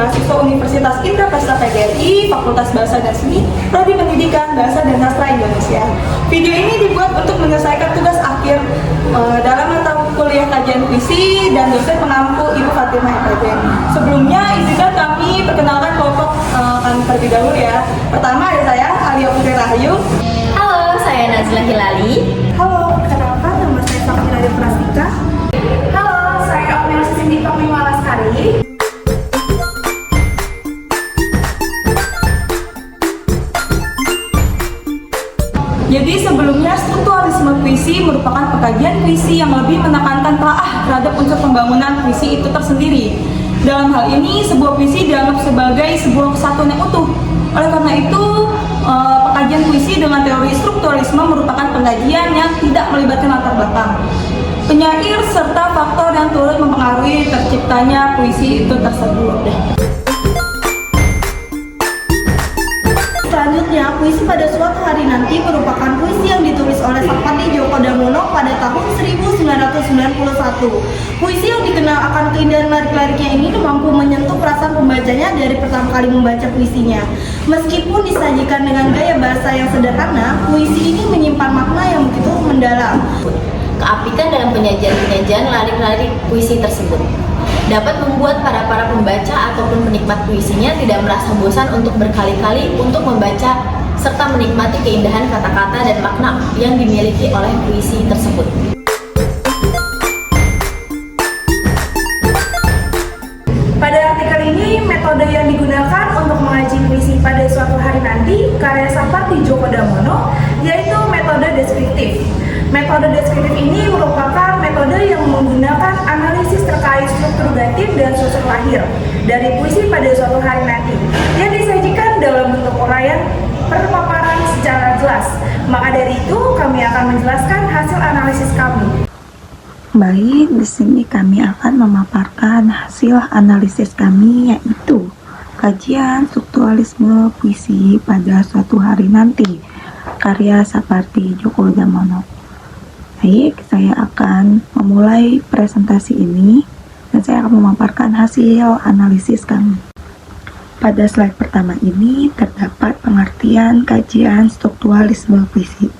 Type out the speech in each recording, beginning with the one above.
mahasiswa Universitas Indraprasta PGRI, Fakultas Bahasa dan Seni, Prodi Pendidikan Bahasa dan Sastra Indonesia. Video ini dibuat untuk menyelesaikan tugas akhir dalam mata kuliah kajian puisi dan dosen pengampu Ibu Fatimah Ekajen. Sebelumnya, izinkan kami perkenalkan kelompok kami terlebih dahulu ya. Pertama ada saya, Alia Putri Rahayu. Halo, saya Nazla Hilali. Halo, perkenalkan nama saya Fakti Radia Prastika. Halo, saya Oknel Cindy Pamela Lastari. Jadi sebelumnya strukturalisme puisi merupakan pengkajian puisi yang lebih menekankan telaah terhadap unsur pembangunan puisi itu tersendiri. Dalam hal ini, sebuah puisi dianggap sebagai sebuah kesatuan yang utuh. Oleh karena itu, pengkajian puisi dengan teori strukturalisme merupakan pengkajian yang tidak melibatkan latar belakang penyair serta faktor yang turut mempengaruhi terciptanya puisi itu tersebut. Selanjutnya, puisi pada suatu hari nanti merupakan puisi yang ditulis oleh Sakpati Djoko Damono pada tahun 1991. Puisi yang dikenal akan keindahan lirik-liriknya ini mampu menyentuh perasaan pembacanya dari pertama kali membaca puisinya. Meskipun disajikan dengan gaya bahasa yang sederhana, puisi ini menyimpan makna yang begitu mendalam. Keapikan dalam penyajian lirik-lirik puisi tersebut dapat membuat para pembaca ataupun penikmat puisinya tidak merasa bosan untuk berkali-kali untuk membaca serta menikmati keindahan kata-kata dan makna yang dimiliki oleh puisi tersebut. Pada artikel ini, metode yang digunakan untuk mengaji puisi pada suatu hari nanti karya Sakpati Djoko Damono yaitu metode deskriptif. Metode deskriptif ini merupakan metode yang menggunakan analisis terkait struktur batin dan sosok lahir dari puisi pada suatu hari nanti yang disajikan dalam bentuk uraian perpaparan secara jelas. Maka dari itu, kami akan menjelaskan hasil analisis kami. Baik, di sini kami akan memaparkan hasil analisis kami, yaitu kajian strukturalisme puisi pada suatu hari nanti, karya Sakpati Djoko Damono. Baik, saya akan memulai presentasi ini dan saya akan memaparkan hasil analisis kami. Pada slide pertama ini terdapat pengertian kajian strukturalisme puisi.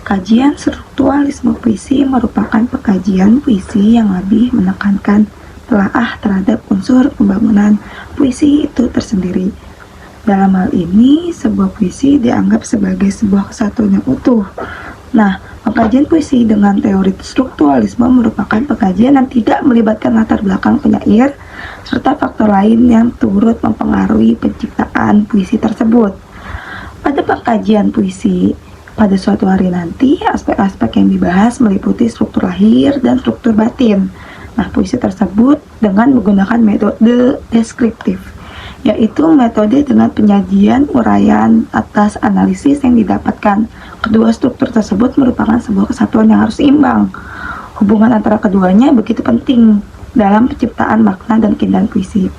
Kajian strukturalisme puisi merupakan pengkajian puisi yang lebih menekankan telaah terhadap unsur pembangunan puisi itu tersendiri. Dalam hal ini, sebuah puisi dianggap sebagai sebuah kesatuan yang utuh. Nah, pengkajian puisi dengan teori strukturalisme merupakan pengkajian yang tidak melibatkan latar belakang penyair serta faktor lain yang turut mempengaruhi penciptaan puisi tersebut. Pada pengkajian puisi pada suatu hari nanti, aspek-aspek yang dibahas meliputi struktur lahir dan struktur batin. Nah, puisi tersebut dengan menggunakan metode deskriptif, yaitu metode dengan penyajian uraian atas analisis yang didapatkan. Kedua struktur tersebut merupakan sebuah kesatuan yang harus seimbang. Hubungan antara keduanya begitu penting dalam penciptaan makna dan keindahan puisi.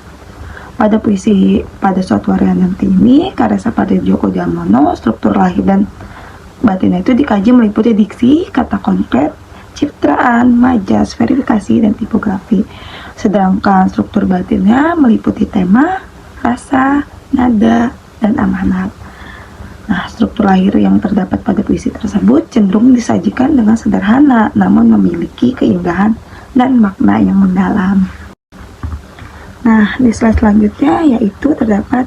Pada puisi pada suatu hari nanti ini, karya Sakpati Djoko Damono, struktur lahir dan batinnya itu dikaji meliputi diksi, kata konkret, citraan, majas, verifikasi, dan tipografi. Sedangkan struktur batinnya meliputi tema, rasa, nada, dan amanat. Nah, struktur lahir yang terdapat pada puisi tersebut cenderung disajikan dengan sederhana, namun memiliki keindahan dan makna yang mendalam. Nah, di slide selanjutnya yaitu terdapat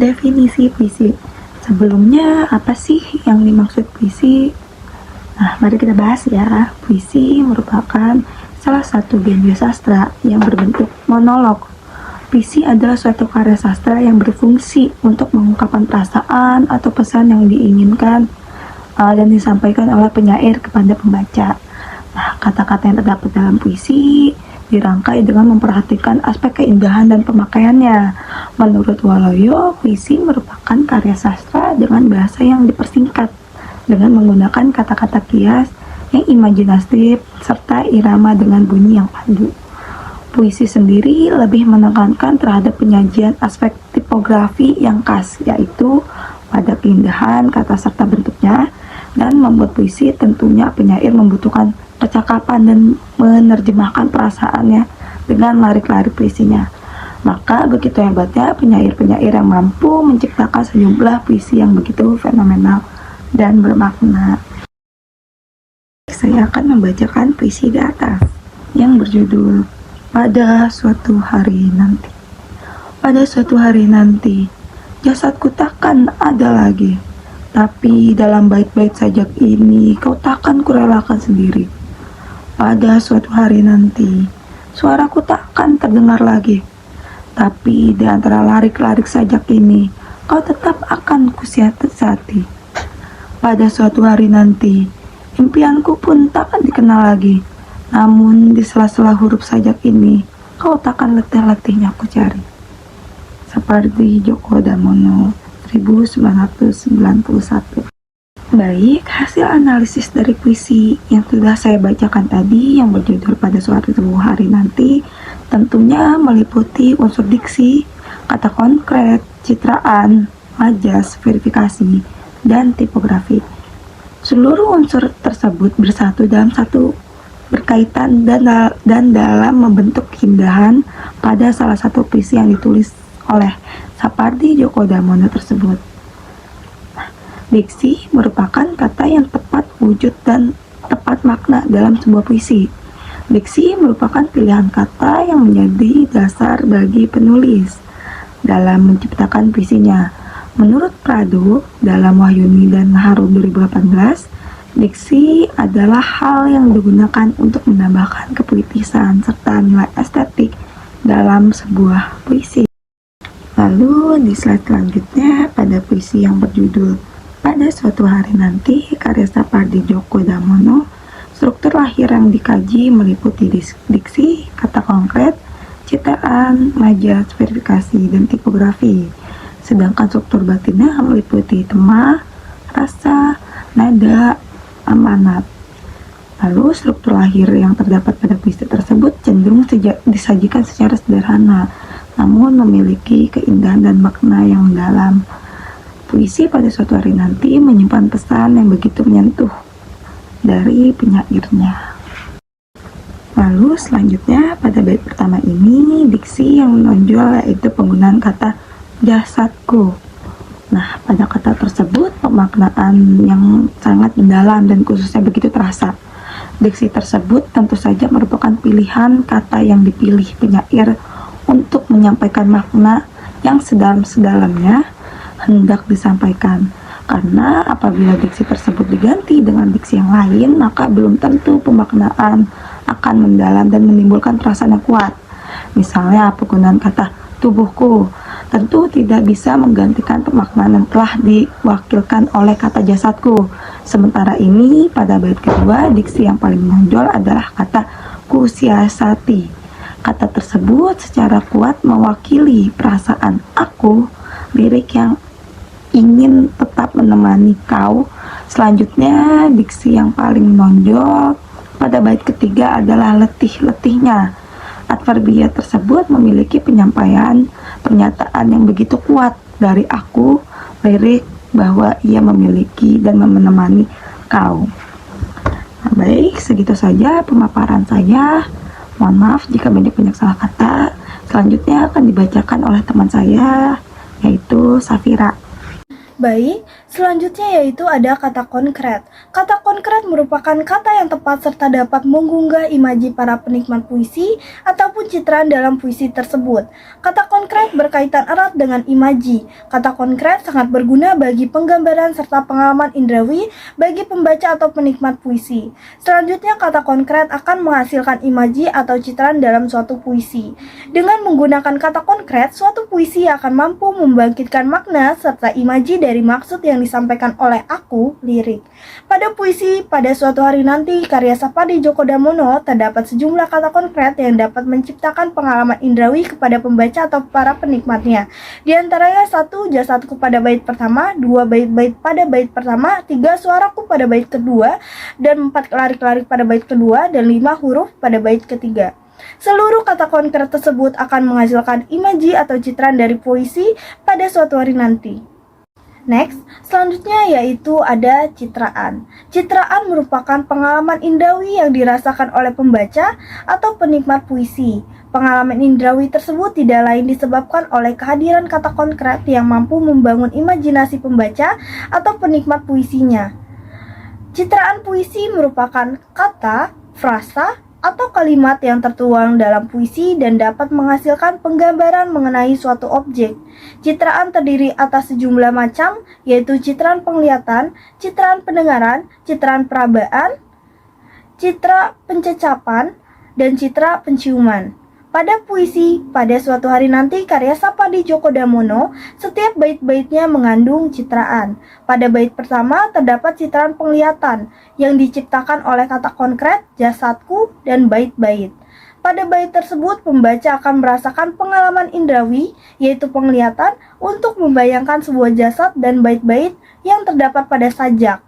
definisi puisi. Sebelumnya, apa sih yang dimaksud puisi? Nah, mari kita bahas ya. Puisi merupakan salah satu genre sastra yang berbentuk monolog. Puisi adalah suatu karya sastra yang berfungsi untuk mengungkapkan perasaan atau pesan yang diinginkan dan disampaikan oleh penyair kepada pembaca. Nah, kata-kata yang terdapat dalam puisi dirangkai dengan memperhatikan aspek keindahan dan pemakaiannya. Menurut Waloyo, puisi merupakan karya sastra dengan bahasa yang dipersingkat dengan menggunakan kata-kata kias yang imajinatif serta irama dengan bunyi yang padu. Puisi sendiri lebih menekankan terhadap penyajian aspek tipografi yang khas, yaitu pada keindahan kata serta bentuknya, dan membuat puisi tentunya penyair membutuhkan percakapan dan menerjemahkan perasaannya dengan lirik-lirik puisinya. Maka begitu hebatnya penyair-penyair yang mampu menciptakan sejumlah puisi yang begitu fenomenal dan bermakna. Saya akan membacakan puisi di atas yang berjudul Pada Suatu Hari Nanti. Pada suatu hari nanti, jasadku takkan ada lagi, tapi dalam bait-bait sajak ini kau takkan kurelakan sendiri. Pada suatu hari nanti, suaraku takkan terdengar lagi, tapi di antara larik-larik sajak ini, kau tetap akan kusiasati. Pada suatu hari nanti, impianku pun takkan dikenal lagi. Namun di sela-sela huruf sajak ini, kau takkan letih-letihnya ku cari. Seperti Djoko Damono 1991. Baik, hasil analisis dari puisi yang sudah saya bacakan tadi yang berjudul Pada Suatu Hari Nanti tentunya meliputi unsur diksi, kata konkret, citraan, majas, verifikasi, dan tipografi. Seluruh unsur tersebut bersatu dalam satu berkaitan dan dalam membentuk keindahan pada salah satu puisi yang ditulis oleh Sapardi Djoko Damono tersebut. Diksi merupakan kata yang tepat wujud dan tepat makna dalam sebuah puisi. Diksi merupakan pilihan kata yang menjadi dasar bagi penulis dalam menciptakan puisinya. Menurut Prado dalam Wahyuni dan Harum 2018, diksi adalah hal yang digunakan untuk menambahkan kepuitisan serta nilai estetik dalam sebuah puisi. Lalu di slide selanjutnya pada puisi yang berjudul Pada Suatu Hari Nanti karya Sapardi Djoko Damono, struktur lahir yang dikaji meliputi diksi, kata konkret, citraan, majas, verifikasi, dan tipografi. Sedangkan struktur batinnya meliputi tema, rasa, nada, amanat. Lalu struktur lahir yang terdapat pada puisi tersebut cenderung disajikan secara sederhana, namun memiliki keindahan dan makna yang mendalam. Puisi Pada Suatu Hari Nanti menyimpan pesan yang begitu menyentuh dari penyairnya. Lalu selanjutnya pada bait pertama ini diksi yang menonjol yaitu penggunaan kata jasadku. Nah, pada kata tersebut pemaknaan yang sangat mendalam dan khususnya begitu terasa. Diksi tersebut tentu saja merupakan pilihan kata yang dipilih penyair untuk menyampaikan makna yang sedalam-sedalamnya hendak disampaikan. Karena apabila diksi tersebut diganti dengan diksi yang lain, maka belum tentu pemaknaan akan mendalam dan menimbulkan perasaan yang kuat. Misalnya penggunaan kata tubuhku tentu tidak bisa menggantikan pemaknaan yang telah diwakilkan oleh kata jasadku. Sementara ini pada bait kedua diksi yang paling menonjol adalah kata kusiasati. Kata tersebut secara kuat mewakili perasaan aku, lirik yang ingin tetap menemani kau. Selanjutnya diksi yang paling menonjol pada bait ketiga adalah letih-letihnya. Adverbial tersebut memiliki penyampaian pernyataan yang begitu kuat dari aku, lirik bahwa ia memiliki dan menemani kau. Nah, baik, segitu saja pemaparan saya. Mohon maaf jika banyak-banyak salah kata. Selanjutnya akan dibacakan oleh teman saya, yaitu Safira. Baik, selanjutnya yaitu ada kata konkret. Kata konkret merupakan kata yang tepat serta dapat menggugah imaji para penikmat puisi ataupun citraan dalam puisi tersebut. Kata konkret berkaitan erat dengan imaji. Kata konkret sangat berguna bagi penggambaran serta pengalaman indrawi bagi pembaca atau penikmat puisi. Selanjutnya kata konkret akan menghasilkan imaji atau citraan dalam suatu puisi. Dengan menggunakan kata konkret, suatu puisi akan mampu membangkitkan makna serta imaji dari maksud yang disampaikan oleh aku, lirik. Pada puisi Pada Suatu Hari Nanti karya Sapardi Djoko Damono terdapat sejumlah kata konkret yang dapat menciptakan pengalaman indrawi kepada pembaca atau para penikmatnya. Di antaranya 1. Jasadku pada bait pertama, 2. Bait-bait pada bait pertama, 3. Suaraku pada bait kedua, dan 4. Larik-larik pada bait kedua, dan 5. Huruf pada bait ketiga. Seluruh kata konkret tersebut akan menghasilkan imaji atau citraan dari puisi Pada Suatu Hari Nanti. Next, selanjutnya yaitu ada citraan. Citraan merupakan pengalaman indrawi yang dirasakan oleh pembaca atau penikmat puisi. Pengalaman indrawi tersebut tidak lain disebabkan oleh kehadiran kata konkret yang mampu membangun imajinasi pembaca atau penikmat puisinya. Citraan puisi merupakan kata, frasa, atau kalimat yang tertuang dalam puisi dan dapat menghasilkan penggambaran mengenai suatu objek. Citraan terdiri atas sejumlah macam, yaitu citraan penglihatan, citraan pendengaran, citraan perabaan, citra pencecapan, dan citra penciuman. Pada puisi Pada Suatu Hari Nanti karya Sapadi Djoko Damono, setiap bait-baitnya mengandung citraan. Pada bait pertama terdapat citraan penglihatan yang diciptakan oleh kata konkret, jasadku, dan bait-bait. Pada bait tersebut pembaca akan merasakan pengalaman indrawi, yaitu penglihatan, untuk membayangkan sebuah jasad dan bait-bait yang terdapat pada sajak.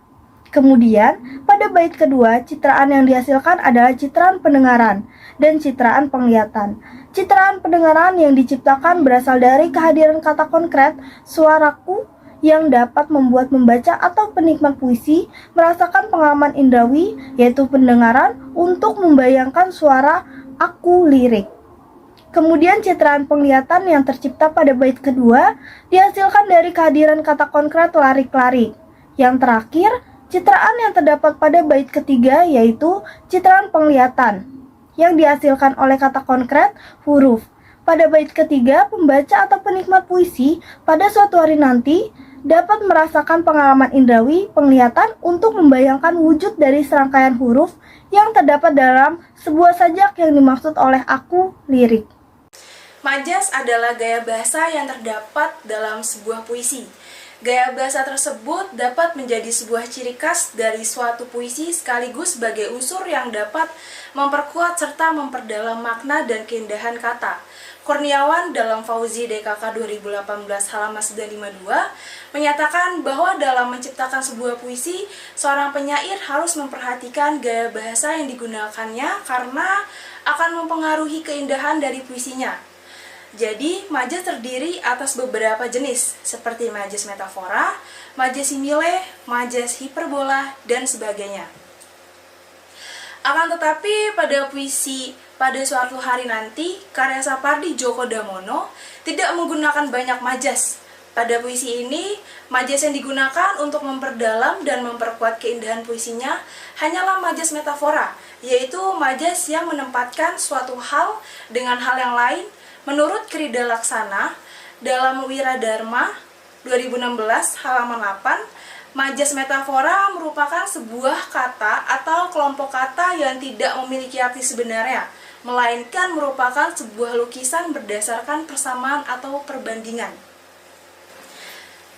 Kemudian, pada bait kedua, citraan yang dihasilkan adalah citraan pendengaran dan citraan penglihatan. Citraan pendengaran yang diciptakan berasal dari kehadiran kata konkret, suaraku, yang dapat membuat membaca atau penikmat puisi merasakan pengalaman indrawi, yaitu pendengaran, untuk membayangkan suara aku lirik. Kemudian citraan penglihatan yang tercipta pada bait kedua dihasilkan dari kehadiran kata konkret larik-larik. Yang terakhir, citraan yang terdapat pada bait ketiga yaitu citraan penglihatan yang dihasilkan oleh kata konkret huruf. Pada bait ketiga, pembaca atau penikmat puisi Pada Suatu Hari Nanti dapat merasakan pengalaman indrawi penglihatan untuk membayangkan wujud dari serangkaian huruf yang terdapat dalam sebuah sajak yang dimaksud oleh aku lirik. Majas adalah gaya bahasa yang terdapat dalam sebuah puisi. Gaya bahasa tersebut dapat menjadi sebuah ciri khas dari suatu puisi sekaligus sebagai unsur yang dapat memperkuat serta memperdalam makna dan keindahan kata. Kurniawan dalam Fauzi DKK 2018 halaman 952 menyatakan bahwa dalam menciptakan sebuah puisi, seorang penyair harus memperhatikan gaya bahasa yang digunakannya karena akan mempengaruhi keindahan dari puisinya. Jadi, majas terdiri atas beberapa jenis, seperti majas metafora, majas simile, majas hiperbola, dan sebagainya. Akan tetapi, pada puisi Pada Suatu Hari Nanti, karya Sapadi Djoko Damono tidak menggunakan banyak majas. Pada puisi ini, majas yang digunakan untuk memperdalam dan memperkuat keindahan puisinya hanyalah majas metafora, yaitu majas yang menempatkan suatu hal dengan hal yang lain. Menurut Krida Laksana, dalam Wiradharma 2016 halaman 8, majas metafora merupakan sebuah kata atau kelompok kata yang tidak memiliki arti sebenarnya, melainkan merupakan sebuah lukisan berdasarkan persamaan atau perbandingan.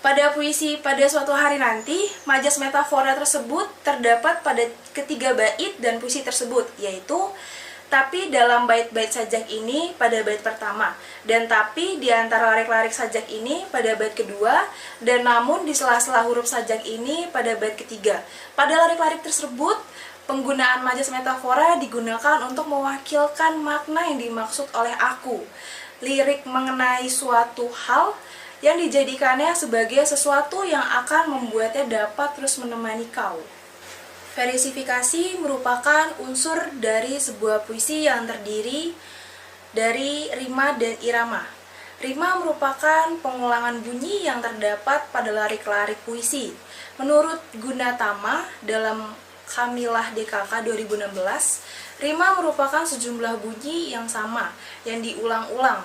Pada puisi Pada Suatu Hari Nanti, majas metafora tersebut terdapat pada ketiga bait dan puisi tersebut, yaitu tapi dalam bait-bait sajak ini pada bait pertama, dan tapi di antara larik-larik sajak ini pada bait kedua, dan namun di sela-sela huruf sajak ini pada bait ketiga. Pada larik-larik tersebut, penggunaan majas metafora digunakan untuk mewakilkan makna yang dimaksud oleh aku. Lirik mengenai suatu hal yang dijadikannya sebagai sesuatu yang akan membuatnya dapat terus menemani kau. Versifikasi merupakan unsur dari sebuah puisi yang terdiri dari rima dan irama. Rima merupakan pengulangan bunyi yang terdapat pada larik-larik puisi. Menurut Gunatama dalam Kamilah DKK 2016, rima merupakan sejumlah bunyi yang sama yang diulang-ulang.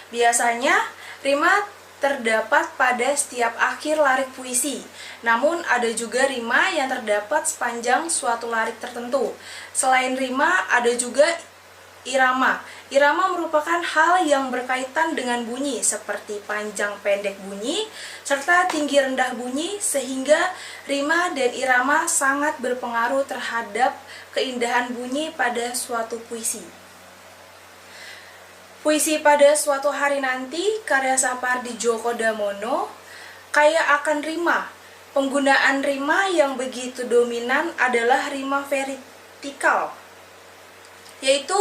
Biasanya, rima terdapat pada setiap akhir larik puisi. Namun ada juga rima yang terdapat sepanjang suatu larik tertentu. Selain rima, ada juga irama. Irama merupakan hal yang berkaitan dengan bunyi seperti panjang pendek bunyi serta tinggi rendah bunyi, sehingga rima dan irama sangat berpengaruh terhadap keindahan bunyi pada suatu puisi. Puisi Pada Suatu Hari Nanti karya Sapadi Djoko Damono kaya akan rima. Penggunaan rima yang begitu dominan adalah rima vertikal. yaitu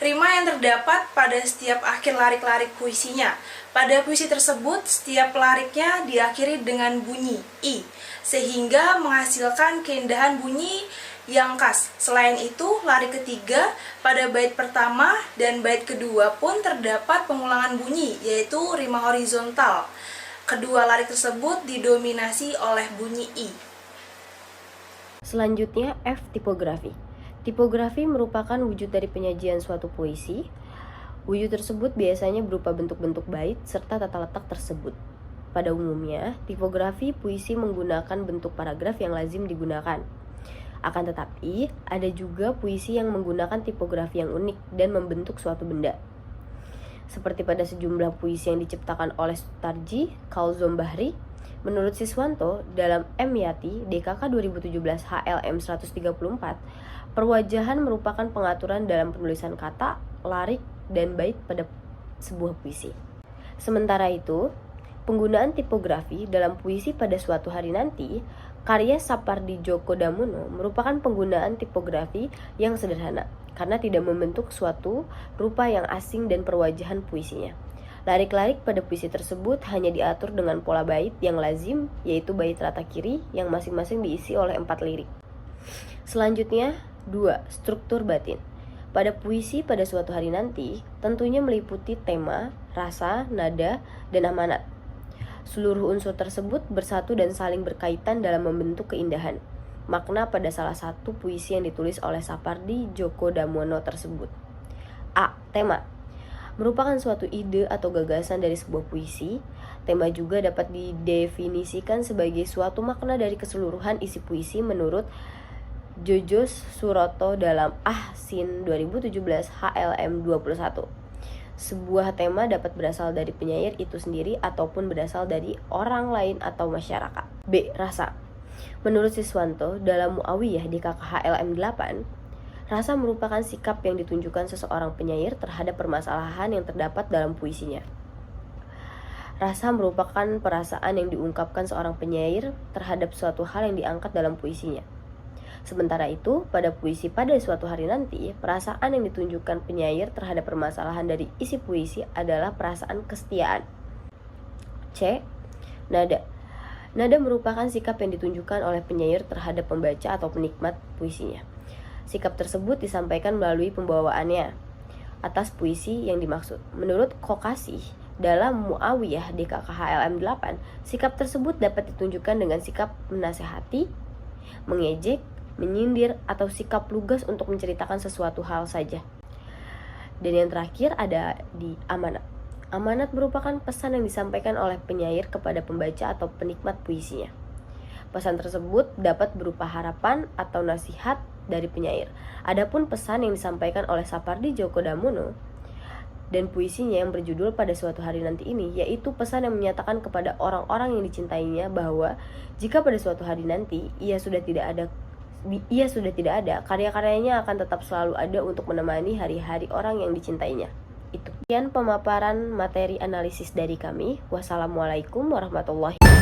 rima yang terdapat pada setiap akhir larik-larik puisinya. Pada puisi tersebut, setiap lariknya diakhiri dengan bunyi i, sehingga menghasilkan keindahan bunyi yang khas. Selain itu, larik ketiga pada bait pertama dan bait kedua pun terdapat pengulangan bunyi, yaitu rima horizontal. Kedua larik tersebut didominasi oleh bunyi i. Selanjutnya, F. Tipografi. Tipografi merupakan wujud dari penyajian suatu puisi. Wujud tersebut biasanya berupa bentuk-bentuk bait serta tata letak tersebut. Pada umumnya, tipografi puisi menggunakan bentuk paragraf yang lazim digunakan. Akan tetapi, ada juga puisi yang menggunakan tipografi yang unik dan membentuk suatu benda. Seperti pada sejumlah puisi yang diciptakan oleh Sutarji, Kalzom Bahri. Menurut Siswanto, dalam M. Yati, DKK 2017 HLM 134, perwajahan merupakan pengaturan dalam penulisan kata, larik, dan bait pada sebuah puisi. Sementara itu, penggunaan tipografi dalam puisi pada suatu hari nanti, karya Sapardi Djoko Damono merupakan penggunaan tipografi yang sederhana, karena tidak membentuk suatu rupa yang asing dan perwajahan puisinya. Larik-larik pada puisi tersebut hanya diatur dengan pola bait yang lazim, yaitu bait rata kiri yang masing-masing diisi oleh 4 lirik. Selanjutnya, 2. Struktur batin. Pada puisi pada suatu hari nanti, tentunya meliputi tema, rasa, nada, dan amanat. Seluruh unsur tersebut bersatu dan saling berkaitan dalam membentuk keindahan makna pada salah satu puisi yang ditulis oleh Sapardi Djoko Damono tersebut. A. Tema merupakan suatu ide atau gagasan dari sebuah puisi. Tema juga dapat didefinisikan sebagai suatu makna dari keseluruhan isi puisi menurut Jojos Suroto dalam Ahsin 2017 HLM 21. Sebuah tema dapat berasal dari penyair itu sendiri ataupun berasal dari orang lain atau masyarakat. B. Rasa. Menurut Siswanto dalam Muawiyah di KKHLM 8, rasa merupakan sikap yang ditunjukkan seseorang penyair terhadap permasalahan yang terdapat dalam puisinya. Rasa merupakan perasaan yang diungkapkan seorang penyair terhadap suatu hal yang diangkat dalam puisinya. Sementara itu, pada puisi pada suatu hari nanti, perasaan yang ditunjukkan penyair terhadap permasalahan dari isi puisi adalah perasaan kesetiaan. C. Nada. Nada merupakan sikap yang ditunjukkan oleh penyair terhadap pembaca atau penikmat puisinya. Sikap tersebut disampaikan melalui pembawaannya atas puisi yang dimaksud. Menurut Kokasih, dalam Muawiyah di KKHLM 8, sikap tersebut dapat ditunjukkan dengan sikap menasehati, mengejek, menyindir, atau sikap lugas untuk menceritakan sesuatu hal saja. Dan yang terakhir ada di amanat. Amanat merupakan pesan yang disampaikan oleh penyair kepada pembaca atau penikmat puisinya. Pesan tersebut dapat berupa harapan atau nasihat dari penyair. Adapun pesan yang disampaikan oleh Sapardi Djoko Damono dan puisinya yang berjudul Pada Suatu Hari Nanti ini, yaitu pesan yang menyatakan kepada orang-orang yang dicintainya bahwa jika pada suatu hari nanti ia sudah tidak ada, karya-karyanya akan tetap selalu ada untuk menemani hari-hari orang yang dicintainya. Itu. Sekian pemaparan materi analisis dari kami. Wassalamualaikum warahmatullahi wabarakatuh.